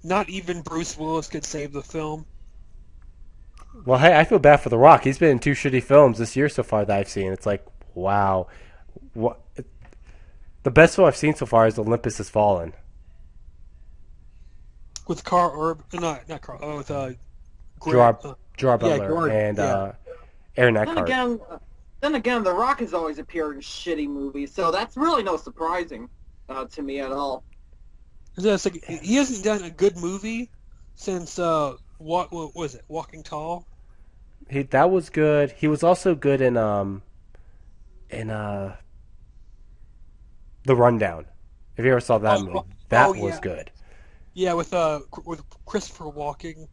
not even Bruce Willis could save the film. Well, hey, I feel bad for The Rock. He's been in two shitty films this year so far that I've seen. It's like, wow. What the best film I've seen so far is Olympus Has Fallen. With Carl Urban, not Carl, with Grant. Gerard, Gerard Yeah, Butler Gord. and Yeah. Aaron Then Eckhart. again, then again, The Rock has always appeared in shitty movies, so that's really no surprising to me at all. It's like he hasn't done a good movie since what was it? Walking Tall. That was good. He was also good in The Rundown. If you ever saw that Oh, movie, oh, oh that was yeah, good. yeah, with Christopher Walken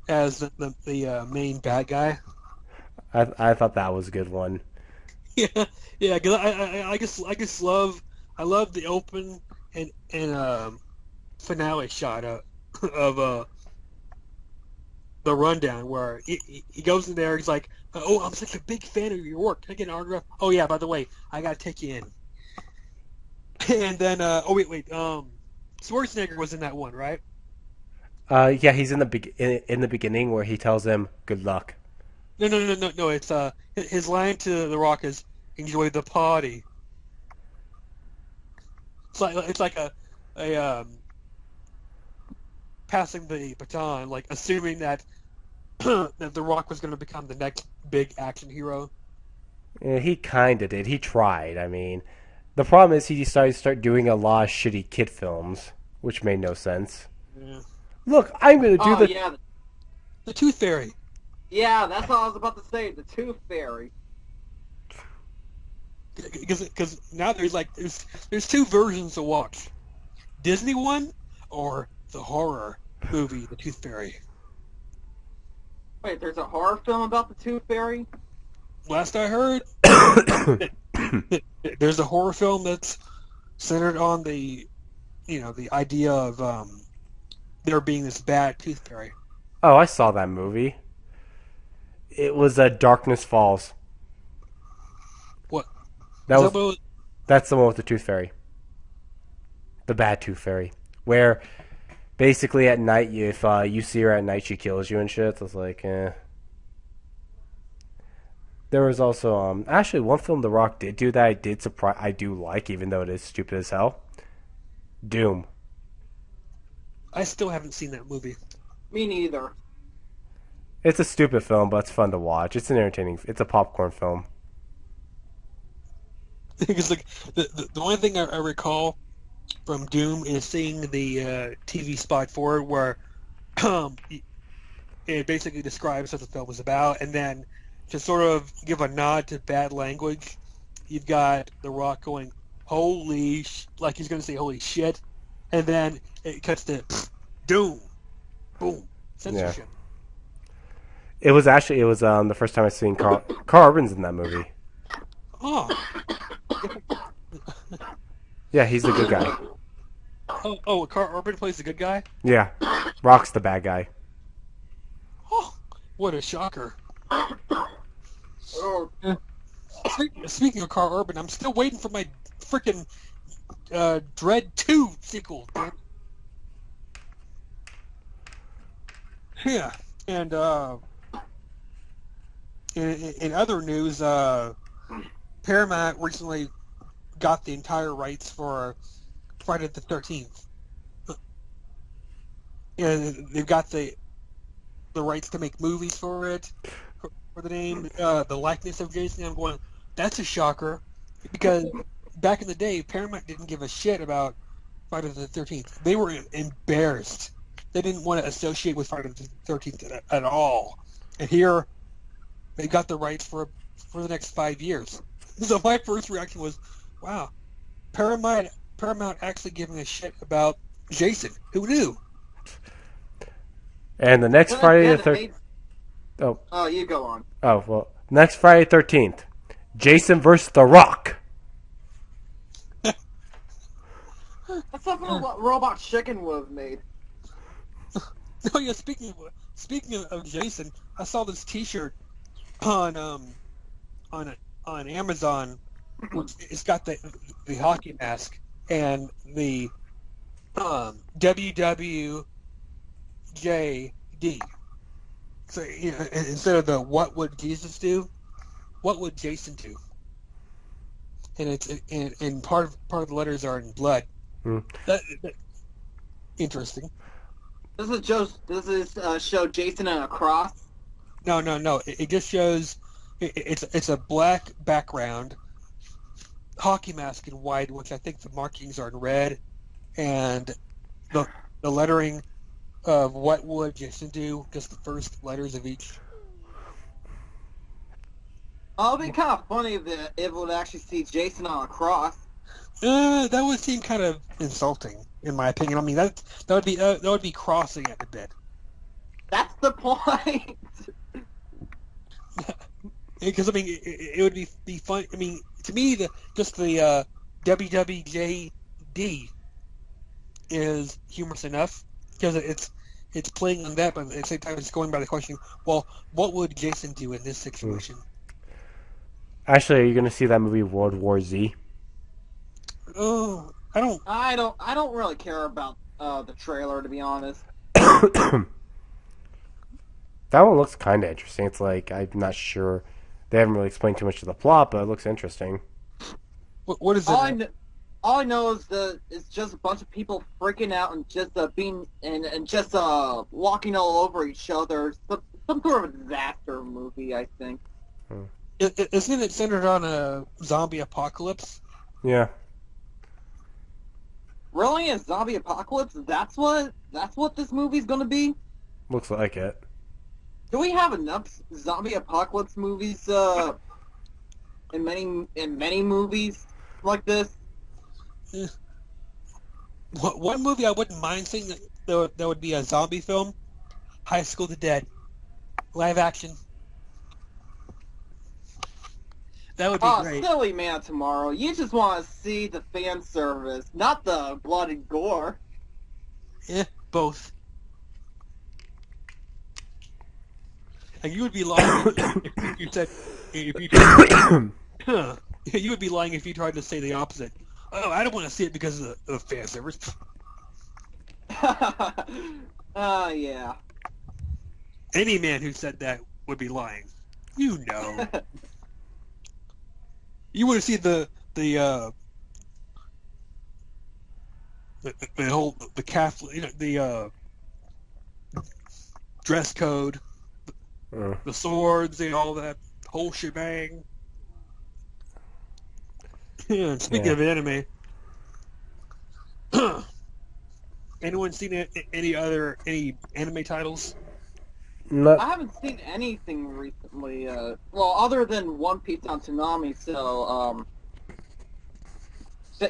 as the main bad guy. I thought that was a good one. Yeah, yeah. 'Cause I just love the open and finale shot of the rundown where he goes in there. He's like, "Oh, I'm such a big fan of your work. Can I get an autograph? Oh yeah, by the way, I gotta take you in." And then oh wait, Schwarzenegger was in that one, right? Yeah, he's in in the beginning where he tells him good luck. No. It's his line to The Rock is "Enjoy the party." It's like a passing the baton, like assuming that that The Rock was going to become the next big action hero. Yeah, he kind of did. He tried. I mean, the problem is he decided to start doing a lot of shitty kid films, which made no sense. Yeah. Look, I'm gonna do Oh the. yeah, The Tooth Fairy. yeah, that's all I was about to say. The Tooth Fairy. Because now there's two versions to watch: Disney one or the horror movie, The Tooth Fairy. Wait, there's a horror film about the Tooth Fairy? Last I heard, there's a horror film that's centered on the idea of there being this bad tooth fairy. Oh, I saw that movie. It was Darkness Falls. What That is that? was What, that's the one with the Tooth Fairy, the bad Tooth Fairy, where basically at night, if you see her at night, she kills you and shit. So it's like, eh. There was also actually one film The Rock did do that I do like, even though it is stupid as hell. Doom. I still haven't seen that movie. Me neither. It's a stupid film, but it's fun to watch. It's an entertaining. It's a popcorn film. Because like the only thing I recall from Doom is seeing the TV spot for it where um, it basically describes what the film was about, and then to sort of give a nod to bad language, you've got The Rock going, "Holy," like he's going to say "Holy shit," and then it cuts to Doom, boom, Yeah. censorship. It was the first time I seen Carl Urban's in that movie. Oh, Yeah, he's the good guy. Carl Urban plays the good guy. Yeah, Rock's the bad guy. Oh, what a shocker! Oh, Speaking of Carl Urban, I'm still waiting for my freaking Dread 2 sequel. Damn. Yeah, and in other news, Paramount recently got the entire rights for Friday the 13th. And they've got the rights to make movies for it, for the name, the likeness of Jason. I'm going, that's a shocker, because back in the day, Paramount didn't give a shit about Friday the 13th. They were embarrassed. They didn't want to associate with Friday the 13th at all. And here, they got the rights for the next 5 years. So my first reaction was, wow, Paramount actually giving a shit about Jason. Who knew? And the next then Friday the again, it third. made. Oh, Oh, you go on. oh well. Next Friday 13th, Jason versus The Rock. That's something a Robot Chicken would have made. Oh yeah, speaking of Jason, I saw this T-shirt on on on Amazon. It's got the hockey mask and the WW WJD. So instead of the what would Jesus do, what would Jason do? And and part of the letters are in blood. Hmm. That interesting. Does this show Jason on a cross? No, no, no. It just shows it's a black background, hockey mask in white, which I think the markings are in red, and the the lettering of what would Jason do, just the first letters of each. Oh, it'd be kind of funny if it would actually see Jason on a cross. That would seem kind of insulting, in my opinion. I mean, that would be crossing it a bit. That's the point. Because I mean, it would be fun. I mean, to me, the WWJD is humorous enough because it's playing on that, but at the same time, it's going by the question. Well, what would Jason do in this situation? Actually, are you going to see that movie World War Z? Oh, I don't. I don't really care about the trailer, to be honest. That one looks kind of interesting. It's like, I'm not sure. They haven't really explained too much of the plot, but it looks interesting. What is it? All I know is that it's just a bunch of people freaking out and just being and just walking all over each other. Some sort of a disaster movie, I think. Isn't it centered on a zombie apocalypse? Yeah. Really, a zombie apocalypse? That's what this movie's gonna be? Looks like it. Do we have enough zombie apocalypse movies? In many movies like this. One movie I wouldn't mind seeing that would be a zombie film: High School of the Dead, live action. That would be great. Silly man, tomorrow. You just want to see the fan service, not the blood and gore. Both. And you would be lying if you said you would be lying if you tried to say the opposite. Oh, I don't want to see it because of the fan service. Yeah. Any man who said that would be lying. You know. You want to see the whole the Catholic, the dress code, the swords, and all that whole shebang. Yeah, and speaking of anime, anyone seen any anime titles? Not, I haven't seen anything recently. Well, other than One Piece on Tsunami. So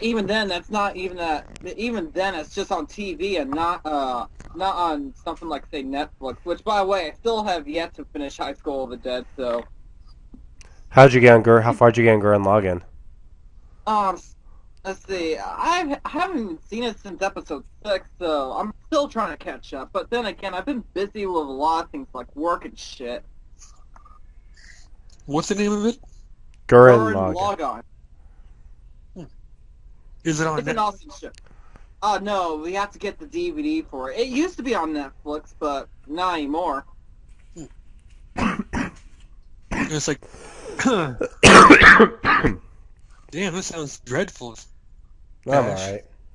even then, that's not even that. Even then, it's just on TV and not on something like say Netflix. Which, by the way, I still have yet to finish High School of the Dead. So, how far did you get on Gurren Lagann? let's see. I haven't even seen it since episode 6, so I'm still trying to catch up. But then again, I've been busy with a lot of things like work and shit. What's the name of it? Gurren Lagann. Lagann. Is it on It's an awesome show. No, we have to get the DVD for it. It used to be on Netflix, but not anymore. It's like, damn, this sounds dreadful. I'm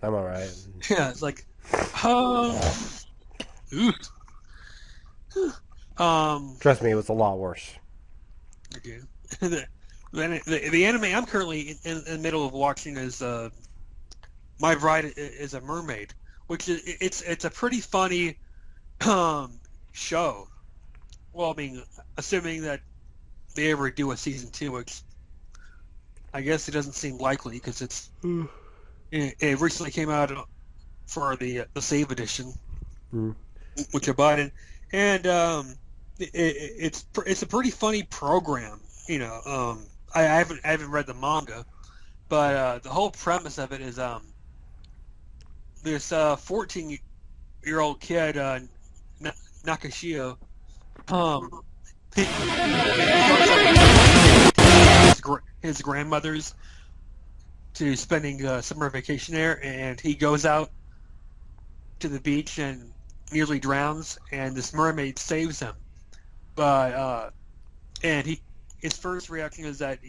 alright. Yeah, it's like, ooh. Trust me, it was a lot worse. Okay. The anime I'm currently in the middle of watching is My Bride is a Mermaid, which it's a pretty funny show. Well, I mean, assuming that they ever do a season 2, which I guess it doesn't seem likely because it recently came out for the Save Edition, which I bought in, and it's a pretty funny program. I haven't read the manga, but the whole premise of it is this 14-year-old kid Nakashio his grandmother's to spending summer vacation there, and he goes out to the beach and nearly drowns, and this mermaid saves him. But and his first reaction is that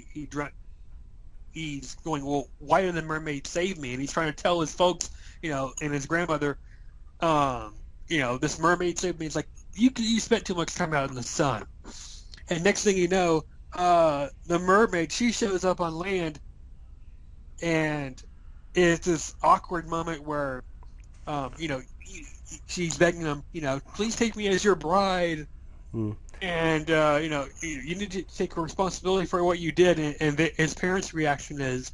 he's going, well, why did the mermaid save me? And he's trying to tell his folks, and his grandmother, this mermaid saved me. It's like, you spent too much time out in the sun. And next thing you know, the mermaid, she shows up on land, and it's this awkward moment where, she's begging him, please take me as your bride. Mm. And you need to take responsibility for what you did. And his parents' reaction is,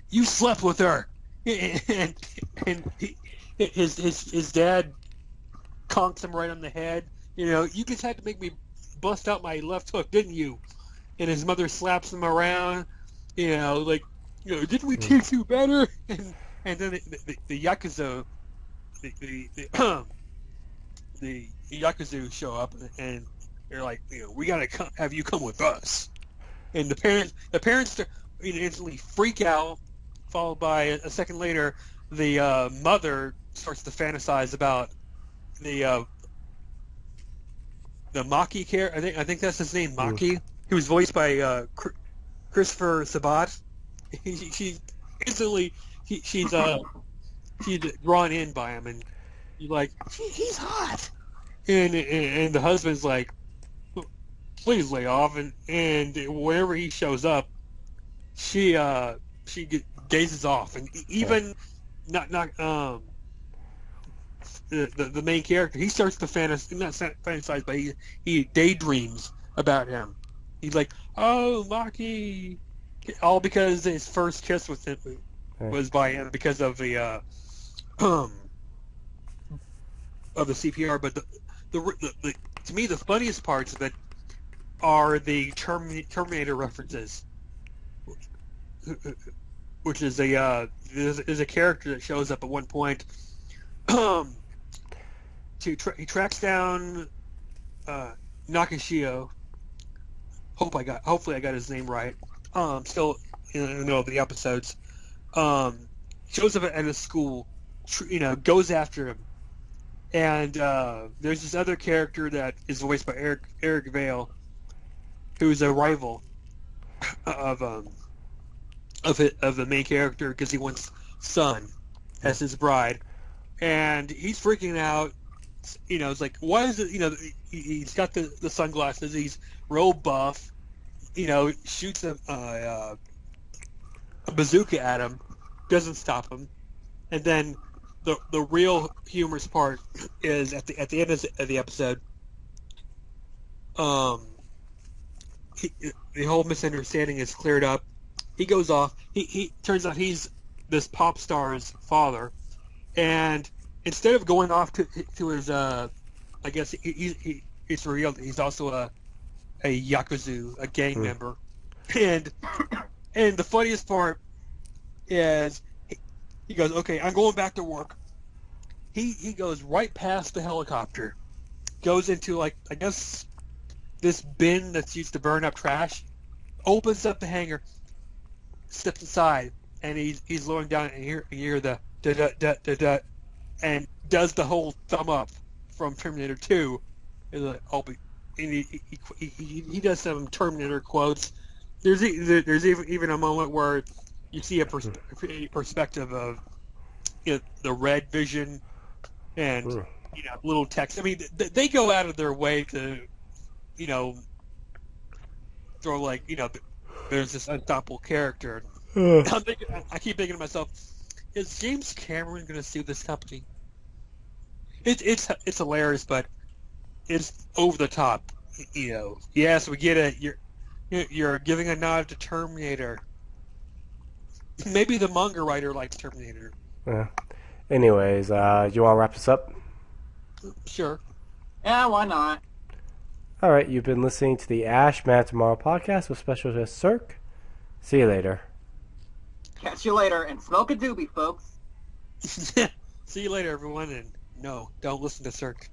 "You slept with her," and his dad conks him right on the head. You just had to make me bust out my left hook, didn't you? And his mother slaps him around. Didn't we teach you better? And then the yakuza, the yakuza show up and. They're like, we gotta have you come with us, and the parents instantly freak out. Followed by a second later, the mother starts to fantasize about the Maki character. I think that's his name, Maki. He was voiced by Christopher Sabat. She instantly she's drawn in by him, and you're like, he's hot, and the husband's like, please lay off, and wherever he shows up, she gazes off, and even not the main character, he starts to fantasize, but he daydreams about him. He's like, oh, Maki, all because his first kiss with him was by him because of the CPR. But the to me the funniest parts of it are the Terminator references, which is there's a character that shows up at one point. He tracks down Nakashio. Hopefully I got his name right. Still in the middle of the episodes. Shows up at a school, goes after him, and there's this other character that is voiced by Eric Vale, who's a rival of the main character because he wants Sun as his bride, and he's freaking out. It's like, why is it? He's got the sunglasses. He's real buff. Shoots a bazooka at him, doesn't stop him, and then the real humorous part is at the end of the episode. The whole misunderstanding is cleared up. He goes off. He turns out he's this pop star's father, and instead of going off to his, I guess it's revealed he's also a yakuza, a gang member, and the funniest part is he goes, okay, I'm going back to work. He goes right past the helicopter, goes into, like, I guess this bin that's used to burn up trash, opens up the hangar, steps aside, and he's lowering down, and you hear the da-da-da-da-da, and does the whole thumb up from Terminator 2. And he does some Terminator quotes. There's even a moment where you see a perspective of the red vision and little text. I mean, they go out of their way to throw, like, there's this unstoppable character. I keep thinking to myself, is James Cameron going to sue this company? It's hilarious, but it's over the top. Yes, we get it. You're giving a nod to Terminator. Maybe the manga writer likes Terminator. Anyways, you want to wrap this up? Sure. Yeah, why not? All right, you've been listening to the Ash Manoftomorrow podcast with special guest Sirhc. See you later. Catch you later, and smoke a doobie, folks. See you later, everyone, and no, don't listen to Sirhc.